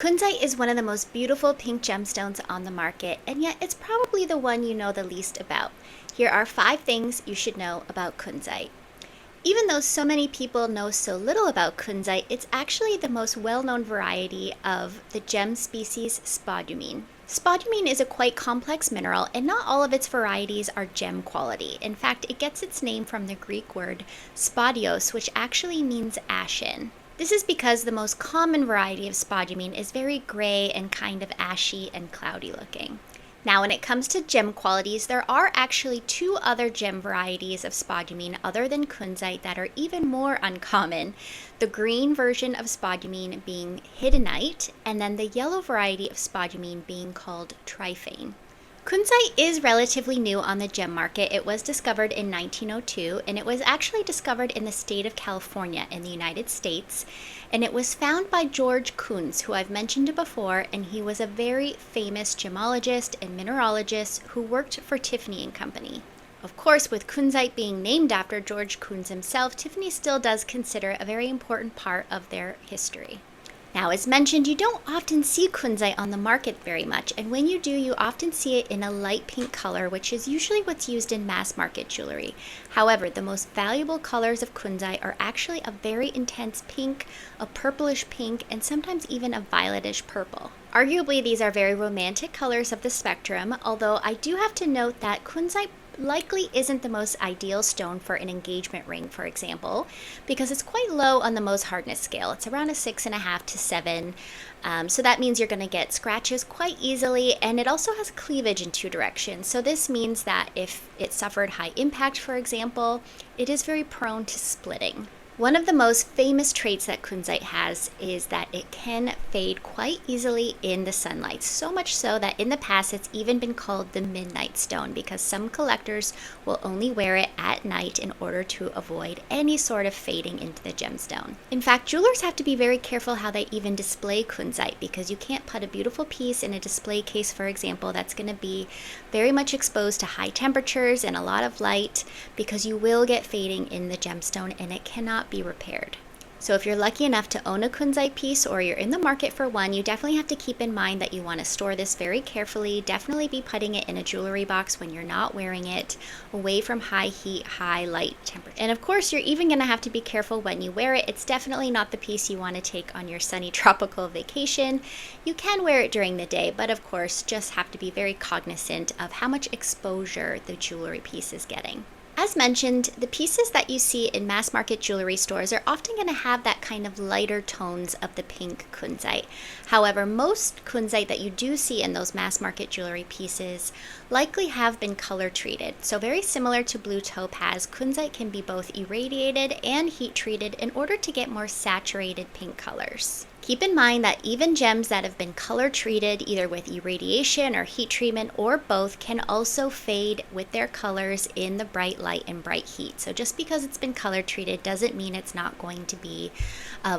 Kunzite is one of the most beautiful pink gemstones on the market, and yet it's probably the one you know the least about. Here are 5 things you should know about kunzite. Even though so many people know so little about kunzite, it's actually the most well-known variety of the gem species spodumene. Spodumene is a quite complex mineral, and not all of its varieties are gem quality. In fact, it gets its name from the Greek word spodios, which actually means ashen. This is because the most common variety of spodumene is very gray and kind of ashy and cloudy looking. Now, when it comes to gem qualities, there are actually 2 other gem varieties of spodumene other than kunzite that are even more uncommon. The green version of spodumene being hiddenite, and then the yellow variety of spodumene being called triphane. Kunzite is relatively new on the gem market. It was discovered in 1902, and it was actually discovered in the state of California in the United States. And it was found by George Kunz, who I've mentioned before, and he was a very famous gemologist and mineralogist who worked for Tiffany & Company. Of course, with kunzite being named after George Kunz himself, Tiffany still does consider it a very important part of their history. Now, as mentioned, you don't often see kunzite on the market very much, and when you do, you often see it in a light pink color, which is usually what's used in mass market jewelry. However, the most valuable colors of kunzite are actually a very intense pink, a purplish pink, and sometimes even a violetish purple. Arguably, these are very romantic colors of the spectrum, although I do have to note that kunzite likely isn't the most ideal stone for an engagement ring, for example, because it's quite low on the Mohs hardness scale. It's around a 6.5 to 7, so that means you're going to get scratches quite easily, and it also has cleavage in 2 directions. So this means that if it suffered high impact, for example, it is very prone to splitting. One of the most famous traits that kunzite has is that it can fade quite easily in the sunlight, so much so that in the past it's even been called the midnight stone because some collectors will only wear it at night in order to avoid any sort of fading into the gemstone. In fact, jewelers have to be very careful how they even display kunzite because you can't put a beautiful piece in a display case, for example, that's going to be very much exposed to high temperatures and a lot of light because you will get fading in the gemstone and it cannot be repaired. So if you're lucky enough to own a kunzite piece or you're in the market for one, you definitely have to keep in mind that you want to store this very carefully. Definitely be putting it in a jewelry box when you're not wearing it, away from high heat, high light temperature. And of course, you're even going to have to be careful when you wear it. It's definitely not the piece you want to take on your sunny tropical vacation. You can wear it during the day, but of course, just have to be very cognizant of how much exposure the jewelry piece is getting. As mentioned, the pieces that you see in mass market jewelry stores are often going to have that kind of lighter tones of the pink kunzite. However, most kunzite that you do see in those mass market jewelry pieces likely have been color treated. So very similar to blue topaz, kunzite can be both irradiated and heat treated in order to get more saturated pink colors. Keep in mind that even gems that have been color treated either with irradiation or heat treatment or both can also fade with their colors in the bright light and bright heat. So just because it's been color treated doesn't mean it's not going to be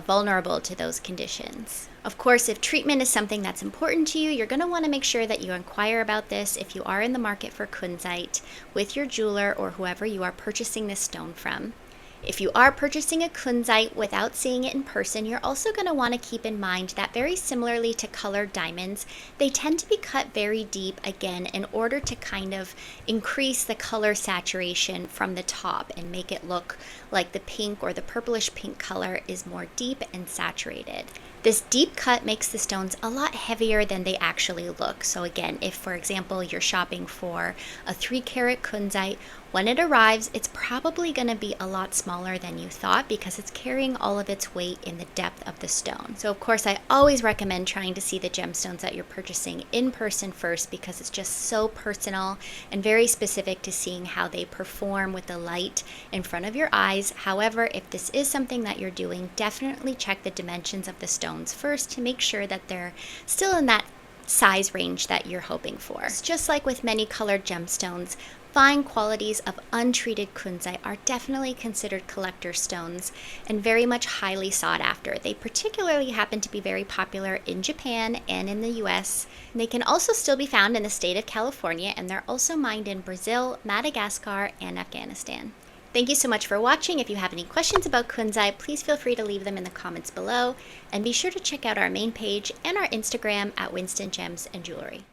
vulnerable to those conditions. Of course, if treatment is something that's important to you, you're going to want to make sure that you inquire about this if you are in the market for kunzite with your jeweler or whoever you are purchasing this stone from. If you are purchasing a kunzite without seeing it in person, you're also going to want to keep in mind that very similarly to colored diamonds, they tend to be cut very deep again in order to kind of increase the color saturation from the top and make it look like the pink or the purplish pink color is more deep and saturated. This deep cut makes the stones a lot heavier than they actually look. So again, if for example you're shopping for a 3-carat kunzite, when it arrives, it's probably going to be a lot smaller than you thought because it's carrying all of its weight in the depth of the stone. So of course, I always recommend trying to see the gemstones that you're purchasing in person first because it's just so personal and very specific to seeing how they perform with the light in front of your eyes. However, if this is something that you're doing, definitely check the dimensions of the stones first to make sure that they're still in that size range that you're hoping for. It's just like with many colored gemstones, fine qualities of untreated kunzite are definitely considered collector stones and very much highly sought after. They particularly happen to be very popular in Japan and in the US. They can also still be found in the state of California, and they're also mined in Brazil, Madagascar, and Afghanistan. Thank you so much for watching. If you have any questions about Kunzite, please feel free to leave them in the comments below. And be sure to check out our main page and our Instagram at Winston Gems and Jewelry.